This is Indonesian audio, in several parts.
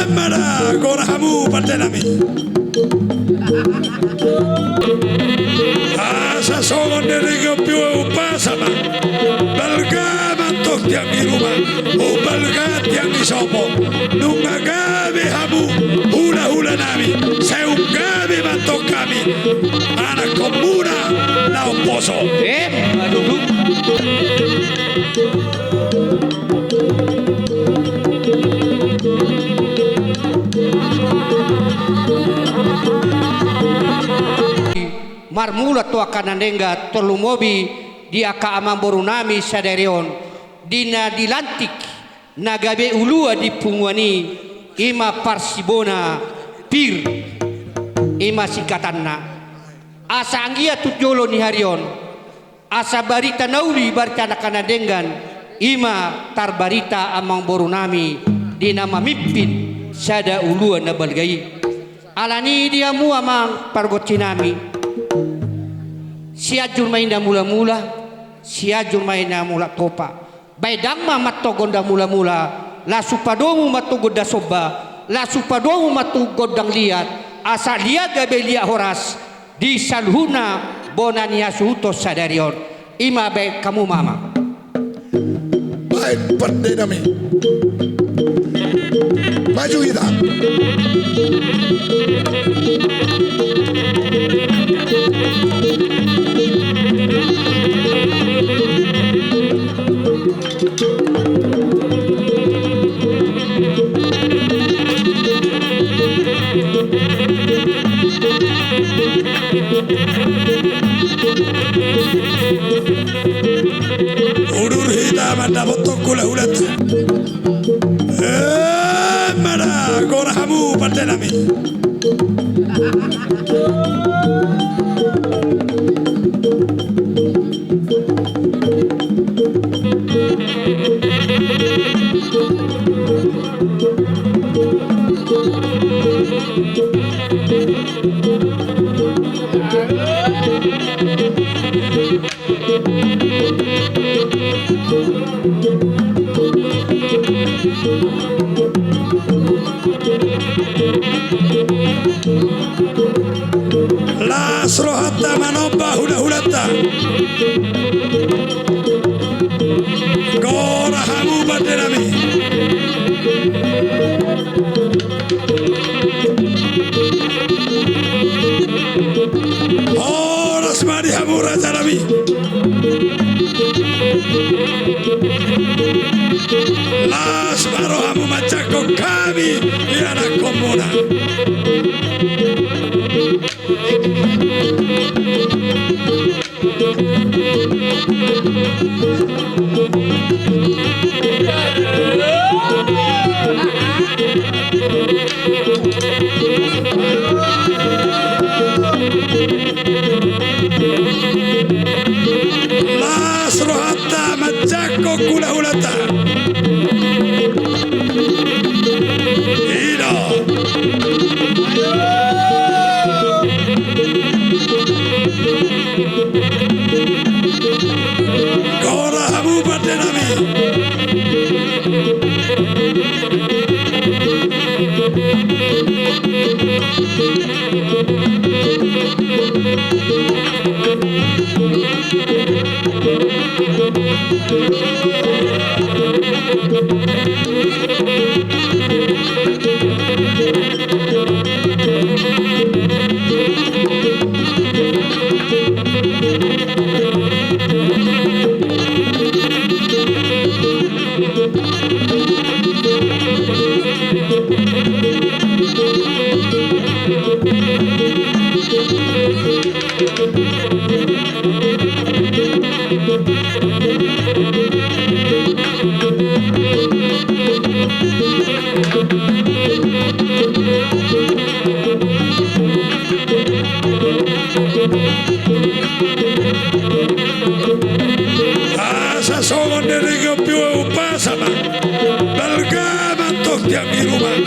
Mara gorahamu patenami. Asa songon dari piu pasama. Balga mantok tiang di rumah. Balga tiang di sopo. Nunga gabe hamu. Hula nami. Seung gabe mantok kami. Anak komuna na oposo. Maduduk. Marmula tu akan nengga terlumobi dia ka amang borunami sadarion dina dilantik nagabe ulua di pungwani ima parsibona pir ima sikatanna asa anggia tutjolo ni harion asa barita nauli barita nakana denggan ima tar barita amang borunami dina mamimpin sada ulua na balgai alani dia mu amang pargocinami siajur mainda mula-mula siajur mainda mula topa baidamma matto gonda mula-mula la supadomu matto goda soba la supadomu matto godang liat asa liat gabe liat horas di salhuna bonania suto sadarion ima baik kamu mama baik perdedami maju kita urur hitam anda botok kula ulat mana gorahamu patenami Lasro hatta manoba hula-hulata gorahamu patenami horas mari hamu raja nabi las baro hamu macako kami di anak komuna las rohata macako kula hulata ida gorahamu patenami asa songon dari piu pasama balga mantok tiang di rumah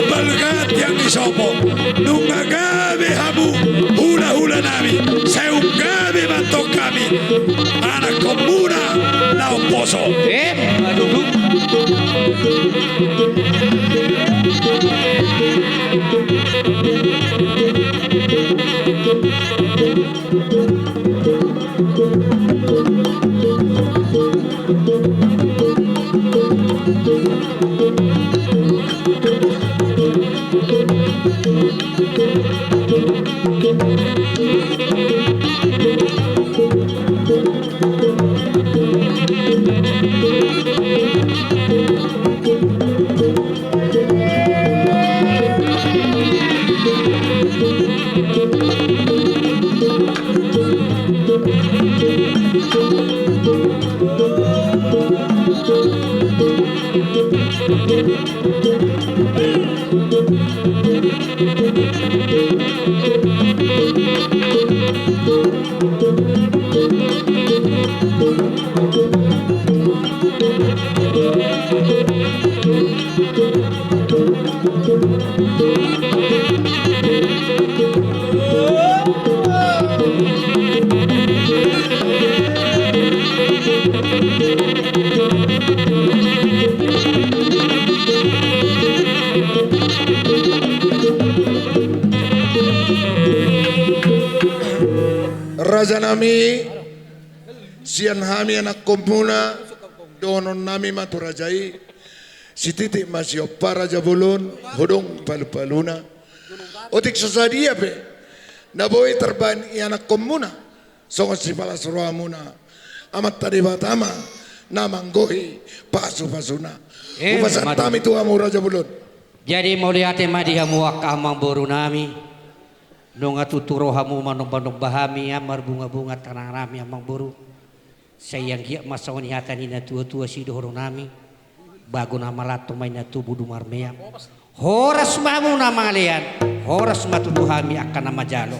balga tiang di sopo nunga gabe hamu hula nami seung gabe mantok kami anak komuna na oposo maduduk Raja nami sian hami anak komuna donon nami maturajai si titik masih para jabulun hodong palu-paluna otik sesadia pe naboi terban i anak komuna songo si pala suramuna amat tadi batama namanggohi pasu-pasuna upasan tami tuamu raja bulun. Jadi mau lihat madihamu akamang boru nami nunga tuturo hamu manong bahami amar bunga-bunga tanah rami amang boru sayang hiak masawani hatan ina tua-tua si dohoro nami bago nama lato may na tubuh dumar meyam horas mamu nama alian horas matutuhami akan nama jalo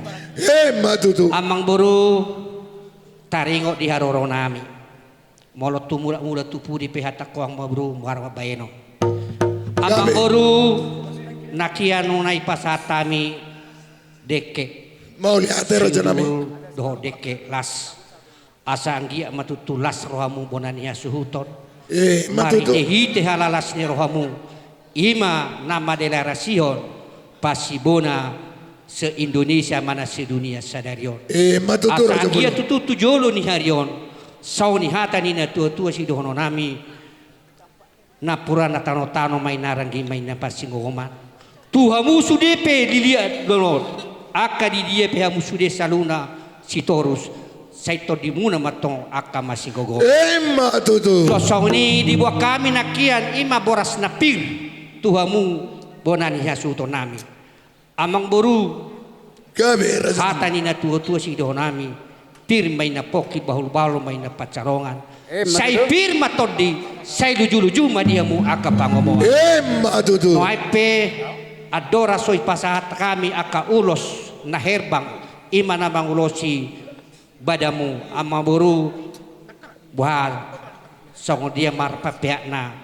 Matutu amang boru taringo di haroro nami molot tumula-mula tupu di pihata kuang mabru muharwa bayeno amang boru nakianu nai pasatami deke mau lihat raja nami doh deke las asa anggia matutulas rohamu bonania suhuton mari matutu hite halalas ni rohamu ima nama deklarasiun pasibona se Indonesia mana sedunia sadarion matutu asa raja anggia bulun tutu jolo ni harion sau ni hata ni na tua-tua si dohono nami na purana tano-tano may naranggi may na pasingoman tuhamu sudepe dilihat donon aka di dia pihak musude saluna si torus saito di muna matong aka masih gogo matutu sosong ni di buah kami nakian ima boras napir tuhamu bonani hasuto nami amang boru gabe raja hata ni na tua-tua si doh nami pir may na poki bahul-bahul may na pacarongan say pir matodi say luju-luju madiamu aka pangomongan matutu Noipe adora soy pasahat kami aka ulos na herbang ima na mangulosi badamu amaburu buah songo dia marpapiak na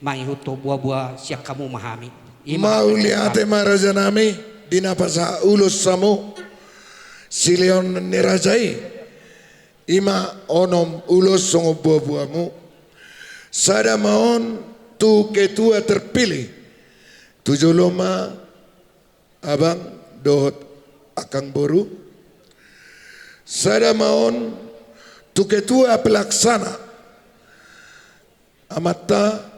mangihuto buah-buah siak kamu mahami mau lihat raja nami dina pasa ulus samu silion nirajai ima onom ulus songo buah-buahmu sada maon tu ketua terpilih 7 loma abang dohot akang boru sada maon tu ketua pelaksana amata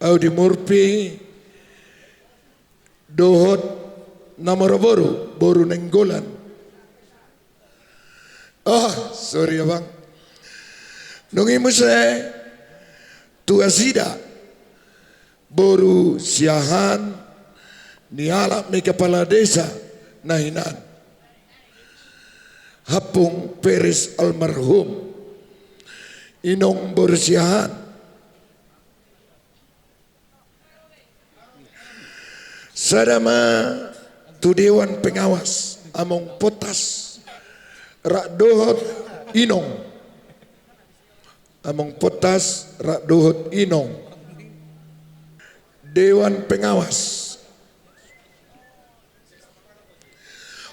Audi Murpi dohot namoro boru nenggolan sorry abang nungi muse tu asida boru siahan nialap me kepala desa nahinan hapung Peris almarhum inong boru siahan sadama tu dewan pengawas among potas rak dohot inong among potas rak dohot inong Dewan Pengawas.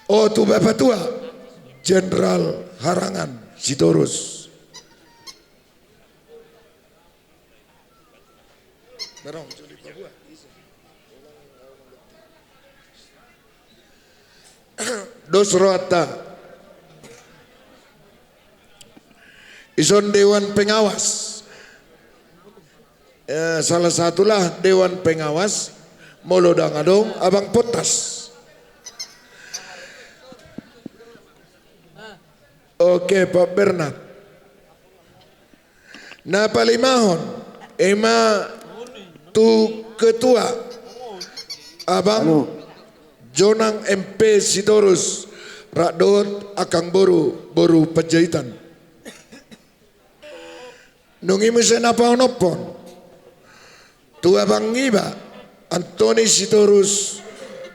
Tu Bapak Tua Jenderal Harangan Sitorus. Dos roata. Ison Dewan Pengawas. Salah satulah Dewan Pengawas Molodang Adong Abang Potas. Oke Pak Bernard. Nah palimahon ema tu ketua Abang Jonang MP Sitorus Rakdot Akang Boru Penjahitan. Nungi mesen apa onopon. Tu Abang Ngiba Antoni Sitorus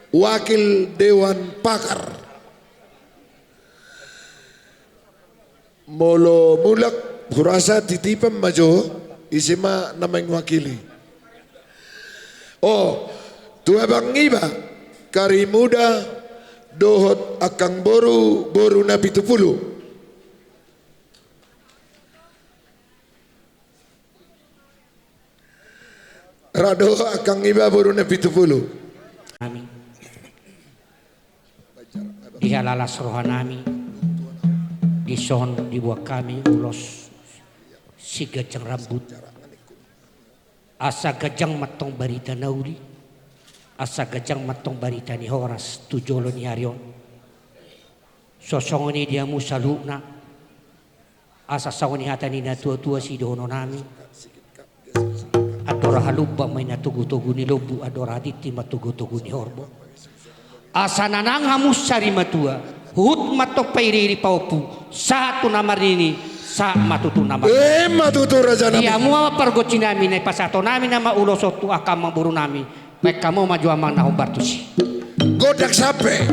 Wakil Dewan Pakar. Molo mulak kurasa titipan majo isima namang wakili. Oh, tu Abang Ngiba kari muda dohot Akang boru na 70. Rado Akang Ngiba boru na 70. Amin. Dihalalas rohanami dison di buah kami ulos si gajang rambut asa gajang matong barita nauli asa gajang matong barita ni Horas tujolo ni Haryon sosong ni dia musaluna asa sawan ni hata ni natua-tua si dono nami adora halubba may natugu-tugu ni lobu adora aditi matugu-tugu ni horbo asa nanang hamus sari matua hut matok pairiri paupu sa tu namarini sa matutu namar Matutu raja nami. dia mua pargoci nami na pasato nami nama uloso tu akam maburu nami baik kamu maju amang na humbartusi Godak sape.